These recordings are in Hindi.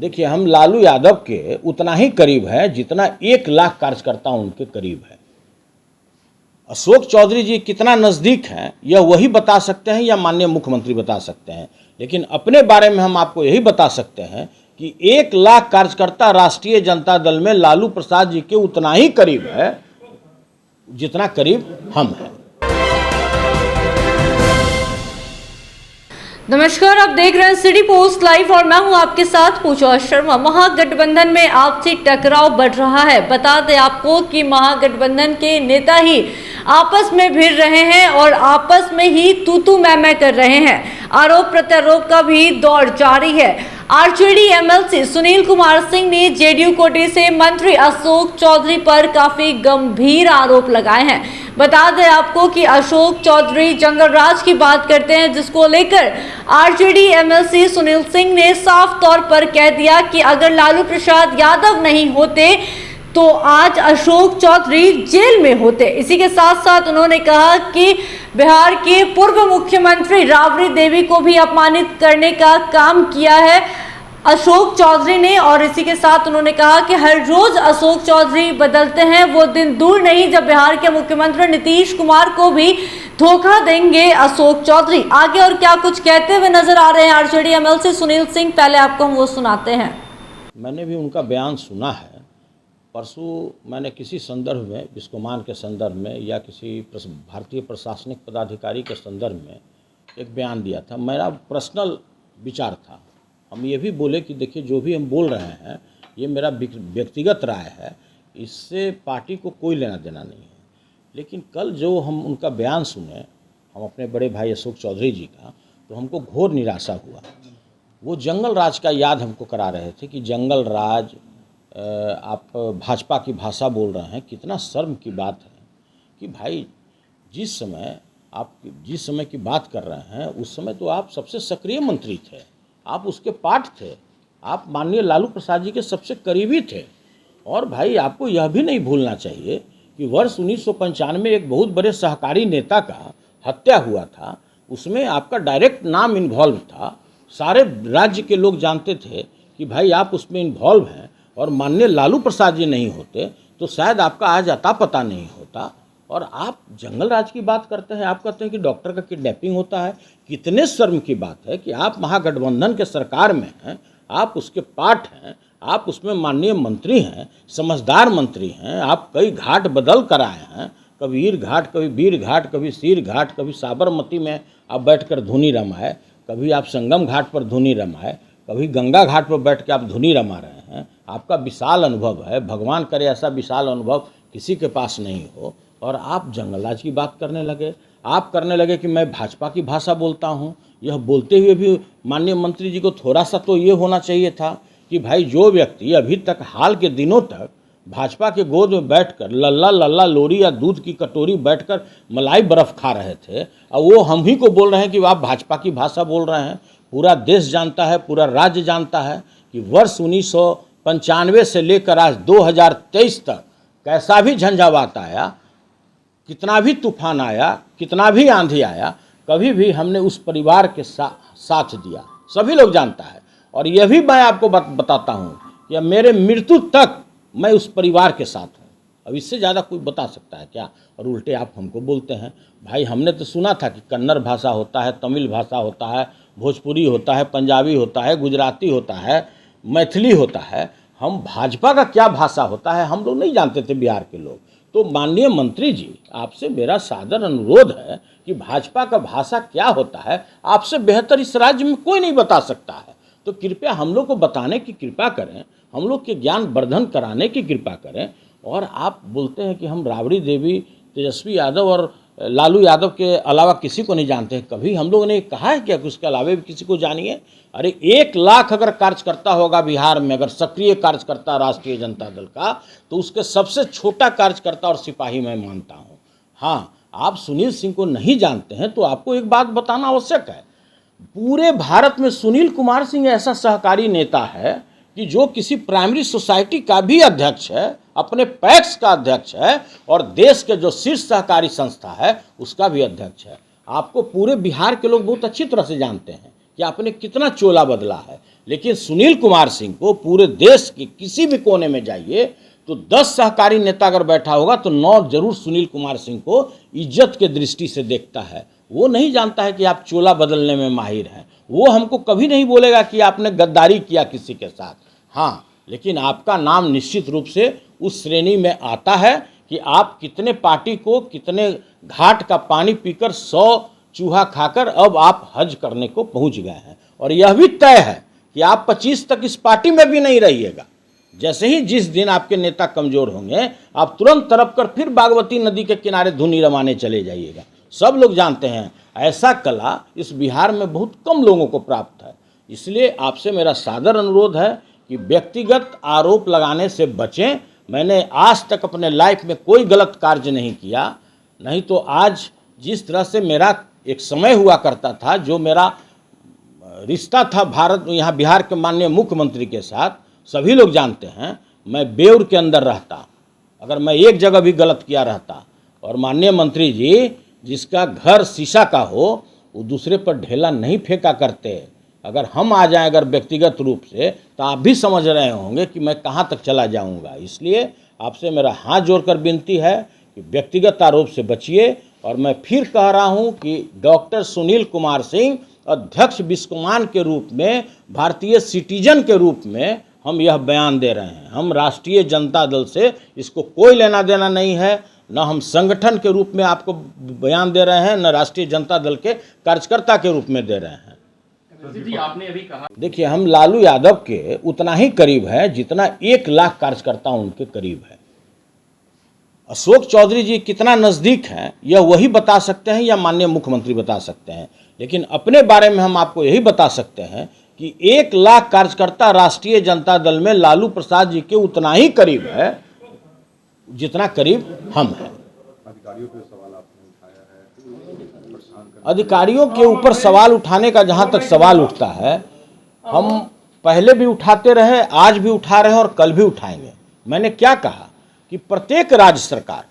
देखिए, हम लालू यादव के उतना ही करीब है जितना 1 लाख कार्यकर्ता उनके करीब है। अशोक चौधरी जी कितना नज़दीक हैं यह वही बता सकते हैं या माननीय मुख्यमंत्री बता सकते हैं, लेकिन अपने बारे में हम आपको यही बता सकते हैं कि 1 लाख कार्यकर्ता राष्ट्रीय जनता दल में लालू प्रसाद जी के उतना ही करीब है जितना करीब हम हैं। नमस्कार, आप देख रहे हैं सिटी पोस्ट लाइव और मैं हूं आपके साथ पूजा शर्मा। महागठबंधन में आपसी टकराव बढ़ रहा है। बता दें आपको कि महागठबंधन के नेता ही आपस में भिड़ रहे हैं और आपस में ही तू मैं कर रहे हैं। आरोप प्रत्यारोप का भी दौर जारी है। आरजेडी एमएलसी सुनील कुमार सिंह ने जेडीयू कोटे से मंत्री अशोक चौधरी पर काफी गंभीर आरोप लगाए हैं। बता दें आपको कि अशोक चौधरी जंगल राज की बात करते हैं, जिसको लेकर आरजेडी एमएलसी सुनील सिंह ने साफ तौर पर कह दिया कि अगर लालू प्रसाद यादव नहीं होते तो आज अशोक चौधरी जेल में होते। इसी के साथ साथ उन्होंने कहा कि बिहार के पूर्व मुख्यमंत्री राबड़ी देवी को भी अपमानित करने का काम किया है अशोक चौधरी ने। और इसी के साथ उन्होंने कहा कि हर रोज अशोक चौधरी बदलते हैं, वो दिन दूर नहीं जब बिहार के मुख्यमंत्री नीतीश कुमार को भी धोखा देंगे अशोक चौधरी। आगे और क्या कुछ कहते हुए नजर आ रहे हैं आरजेडी एमएलसी सुनील सिंह, पहले आपको हम वो सुनाते हैं। मैंने भी उनका बयान सुना है। परसों मैंने किसी संदर्भ में, बिस्कोमान के संदर्भ में या किसी भारतीय प्रशासनिक पदाधिकारी के संदर्भ में एक बयान दिया था। मेरा पर्सनल विचार था। हम ये भी बोले कि देखिए, जो भी हम बोल रहे हैं ये मेरा व्यक्तिगत राय है, इससे पार्टी को कोई लेना देना नहीं है। लेकिन कल जो हम उनका बयान सुने, हम अपने बड़े भाई अशोक चौधरी जी का, तो हमको घोर निराशा हुआ। वो जंगल राज का याद हमको करा रहे थे कि जंगल राज, आप भाजपा की भाषा बोल रहे हैं। कितना शर्म की बात है कि भाई जिस समय की बात कर रहे हैं उस समय तो आप सबसे सक्रिय मंत्री थे, आप उसके पार्ट थे, आप माननीय लालू प्रसाद जी के सबसे करीबी थे। और भाई आपको यह भी नहीं भूलना चाहिए कि वर्ष 1995 में एक बहुत बड़े सहकारी नेता का हत्या हुआ था, उसमें आपका डायरेक्ट नाम इन्वॉल्व था। सारे राज्य के लोग जानते थे कि भाई आप उसमें इन्वॉल्व हैं, और माननीय लालू प्रसाद जी नहीं होते तो शायद आपका आज अता पता नहीं होता। और आप जंगल राज की बात करते हैं, आप कहते हैं कि डॉक्टर का किडनैपिंग होता है। कितने शर्म की बात है कि आप महागठबंधन के सरकार में हैं, आप उसके पार्ट हैं, आप उसमें माननीय मंत्री हैं, समझदार मंत्री हैं। आप कई घाट बदल कर आए हैं, कभी ईर घाट, कभी वीर घाट, कभी सीर घाट, कभी साबरमती में आप बैठकर धुनी रमाए, कभी आप संगम घाट पर धुनी रमाए, कभी गंगा घाट पर बैठ के आप धुनी रमा रहे हैं। आपका विशाल अनुभव है, भगवान करे ऐसा विशाल अनुभव किसी के पास नहीं हो। और आप जंगल राज की बात करने लगे, आप करने लगे कि मैं भाजपा की भाषा बोलता हूँ। यह बोलते हुए भी माननीय मंत्री जी को थोड़ा सा तो ये होना चाहिए था कि भाई जो व्यक्ति अभी तक हाल के दिनों तक भाजपा के गोद में बैठकर लल्ला लल्ला लोरी या दूध की कटोरी बैठकर मलाई बर्फ़ खा रहे थे, और वो हम ही को बोल रहे हैं कि आप भाजपा की भाषा बोल रहे हैं। पूरा देश जानता है, पूरा राज्य जानता है कि वर्ष 1995 से लेकर आज 2023 तक कैसा भी झंझावात आया, कितना भी तूफान आया, कितना भी आंधी आया, कभी भी हमने उस परिवार के साथ दिया। सभी लोग जानता है। और यह भी मैं आपको बताता हूँ कि मेरे मृत्यु तक मैं उस परिवार के साथ हूँ। अब इससे ज़्यादा कोई बता सकता है क्या? और उल्टे आप हमको बोलते हैं। भाई हमने तो सुना था कि कन्नड़ भाषा होता है, तमिल भाषा होता है, भोजपुरी होता है, पंजाबी होता है, गुजराती होता है, मैथिली होता है। हम भाजपा का क्या भाषा होता है हम लोग नहीं जानते थे, बिहार के लोग। तो माननीय मंत्री जी, आपसे मेरा सादर अनुरोध है कि भाजपा का भाषा क्या होता है आपसे बेहतर इस राज्य में कोई नहीं बता सकता है। तो कृपया हम लोग को बताने की कृपा करें, हम लोग के ज्ञान वर्धन कराने की कृपा करें। और आप बोलते हैं कि हम राबड़ी देवी, तेजस्वी यादव और लालू यादव के अलावा किसी को नहीं जानते हैं। कभी हम लोगों ने कहा है क्या कि उसके अलावा भी किसी को जानिए? अरे 1 लाख अगर कार्यकर्ता होगा बिहार में, अगर सक्रिय कार्यकर्ता राष्ट्रीय जनता दल का, तो उसके सबसे छोटा कार्यकर्ता और सिपाही मैं मानता हूँ। हाँ, आप सुनील सिंह को नहीं जानते हैं तो आपको एक बात बताना आवश्यक है। पूरे भारत में सुनील कुमार सिंह ऐसा सहकारी नेता है कि जो किसी प्राइमरी सोसाइटी का भी अध्यक्ष है, अपने पैक्स का अध्यक्ष है, और देश के जो शीर्ष सहकारी संस्था है उसका भी अध्यक्ष है। आपको पूरे बिहार के लोग बहुत अच्छी तरह से जानते हैं कि आपने कितना चोला बदला है। लेकिन सुनील कुमार सिंह को पूरे देश के किसी भी कोने में जाइए तो 10 सहकारी नेता अगर बैठा होगा तो 9 जरूर सुनील कुमार सिंह को इज्जत के दृष्टि से देखता है। वो नहीं जानता है कि आप चोला बदलने में माहिर हैं। वो हमको कभी नहीं बोलेगा कि आपने गद्दारी किया किसी के साथ। हाँ, लेकिन आपका नाम निश्चित रूप से उस श्रेणी में आता है कि आप कितने पार्टी को कितने घाट का पानी पीकर 100 चूहा खाकर अब आप हज करने को पहुंच गए हैं। और यह भी तय है कि आप 25 तक इस पार्टी में भी नहीं रहिएगा। जैसे ही जिस दिन आपके नेता कमजोर होंगे आप तुरंत तरफ कर फिर बागमती नदी के किनारे धुनी रमाने चले जाइएगा। सब लोग जानते हैं ऐसा कला इस बिहार में बहुत कम लोगों को प्राप्त है। इसलिए आपसे मेरा सादर अनुरोध है कि व्यक्तिगत आरोप लगाने से बचें। मैंने आज तक अपने लाइफ में कोई गलत कार्य नहीं किया, नहीं तो आज जिस तरह से मेरा एक समय हुआ करता था, जो मेरा रिश्ता था भारत यहाँ बिहार के माननीय मुख्यमंत्री के साथ, सभी लोग जानते हैं। मैं बेउर के अंदर रहता, अगर मैं एक जगह भी गलत किया रहता, और माननीय मंत्री जी जिसका घर शीशा का हो वो दूसरे पर ढेला नहीं फेंका करते। अगर हम आ जाएं अगर व्यक्तिगत रूप से तो आप भी समझ रहे होंगे कि मैं कहाँ तक चला जाऊँगा। इसलिए आपसे मेरा हाथ जोड़कर विनती है कि व्यक्तिगत आरोप से बचिए। और मैं फिर कह रहा हूँ कि डॉक्टर सुनील कुमार सिंह अध्यक्ष बिस्कोमान के रूप में, भारतीय सिटीजन के रूप में हम यह बयान दे रहे हैं। हम राष्ट्रीय जनता दल से इसको कोई लेना देना नहीं है, न हम संगठन के रूप में आपको बयान दे रहे हैं, न राष्ट्रीय जनता दल के कार्यकर्ता के रूप में दे रहे हैं। जी, आपने अभी कहा, देखिए, हम लालू यादव के उतना ही करीब है जितना 1 लाख कार्यकर्ता उनके करीब है। अशोक चौधरी जी कितना नज़दीक हैं यह वही बता सकते हैं या माननीय मुख्यमंत्री बता सकते हैं। लेकिन अपने बारे में हम आपको यही बता सकते हैं कि 1 लाख कार्यकर्ता राष्ट्रीय जनता दल में लालू प्रसाद जी के उतना ही करीब है जितना करीब हम हैं। अधिकारियों के ऊपर सवाल उठाने का जहां तक सवाल उठता है, हम पहले भी उठाते रहे, आज भी उठा रहे हैं और कल भी उठाएंगे। मैंने क्या कहा कि प्रत्येक राज्य सरकार,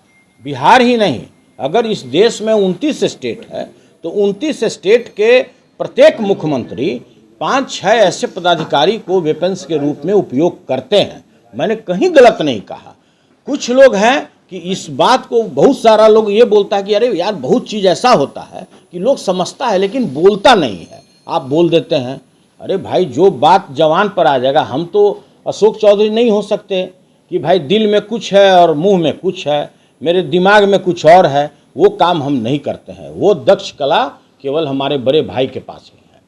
बिहार ही नहीं, अगर इस देश में 29 स्टेट है तो 29 स्टेट के प्रत्येक मुख्यमंत्री 5-6 ऐसे पदाधिकारी को वेपन्स के रूप में उपयोग करते हैं। मैंने कहीं गलत नहीं कहा। कुछ लोग हैं कि इस बात को बहुत सारा लोग ये बोलता है कि अरे यार बहुत चीज़ ऐसा होता है कि लोग समझता है लेकिन बोलता नहीं है, आप बोल देते हैं। अरे भाई, जो बात जवान पर आ जाएगा, हम तो अशोक चौधरी नहीं हो सकते कि भाई दिल में कुछ है और मुंह में कुछ है, मेरे दिमाग में कुछ और है। वो काम हम नहीं करते हैं। वो दक्ष कला केवल हमारे बड़े भाई के पास ही है।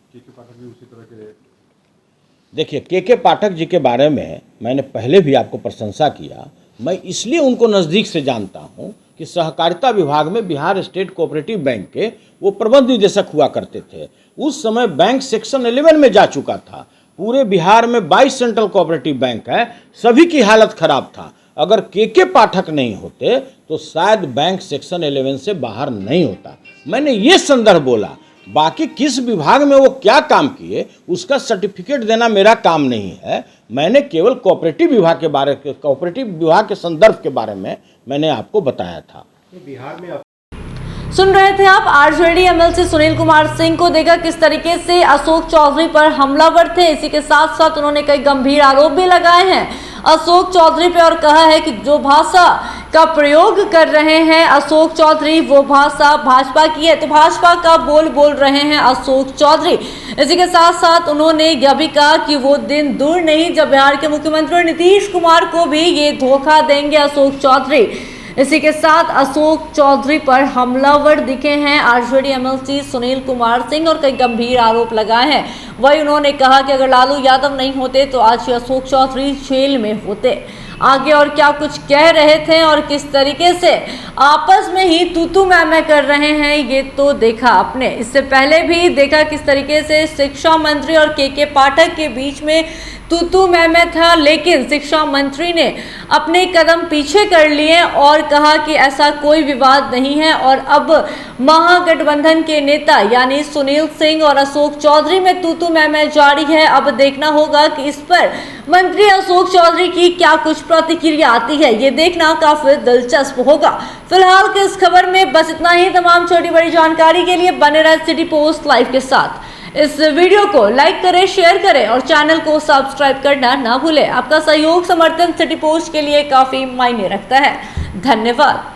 देखिए, के पाठक जी के बारे में मैंने पहले भी आपको प्रशंसा किया। मैं इसलिए उनको नज़दीक से जानता हूँ कि सहकारिता विभाग में बिहार स्टेट कोऑपरेटिव बैंक के वो प्रबंध निदेशक हुआ करते थे। उस समय बैंक सेक्शन 11 में जा चुका था। पूरे बिहार में 22 सेंट्रल कोऑपरेटिव बैंक है, सभी की हालत खराब था। अगर के पाठक नहीं होते तो शायद बैंक सेक्शन 11 से बाहर नहीं होता। मैंने ये संदर्भ बोला, बाकी किस विभाग में वो क्या काम किए उसका सर्टिफिकेट देना मेरा काम नहीं है। मैंने केवल कोऑपरेटिव विभाग के संदर्भ के बारे में मैंने आपको बताया था। बिहार में सुन रहे थे आप आरजेडी एमएलसी सुनील कुमार सिंह को। देखा किस तरीके से अशोक चौधरी पर हमलावर थे। इसी के साथ साथ उन्होंने कई गंभीर आरोप भी लगाए हैं अशोक चौधरी पे और कहा है कि जो भाषा का प्रयोग कर रहे हैं अशोक चौधरी वो भाषा भाजपा की है, तो भाजपा का बोल रहे हैं अशोक चौधरी। इसी के साथ साथ उन्होंने यह भी कहा कि वो दिन दूर नहीं जब बिहार के मुख्यमंत्री नीतीश कुमार को भी ये धोखा देंगे अशोक चौधरी। इसी के साथ अशोक चौधरी पर हमलावर दिखे हैं आरजेडी एमएलसी सुनील कुमार सिंह और कई गंभीर आरोप लगाए हैं। वही उन्होंने कहा कि अगर लालू यादव नहीं होते तो आज अशोक चौधरी जेल में होते। आगे और क्या कुछ कह रहे थे और किस तरीके से आपस में ही तू मैं कर रहे हैं ये तो देखा आपने। इससे पहले भी देखा किस तरीके से शिक्षा मंत्री और के पाठक के बीच में तू मैं था, लेकिन शिक्षा मंत्री ने अपने कदम पीछे कर लिए और कहा कि ऐसा कोई विवाद नहीं है। और अब महागठबंधन के नेता यानी सुनील सिंह और अशोक चौधरी में तू मैं जारी है। अब देखना होगा कि इस पर मंत्री अशोक चौधरी की क्या कुछ प्रतिक्रिया आती है, ये देखना काफी दिलचस्प होगा। फिलहाल के इस खबर में बस इतना ही। तमाम छोटी बड़ी जानकारी के लिए बने रहे सिटी पोस्ट लाइव के साथ। इस वीडियो को लाइक करें, शेयर करें और चैनल को सब्सक्राइब करना ना भूलें। आपका सहयोग समर्थन सिटी पोस्ट के लिए काफी मायने रखता है। धन्यवाद।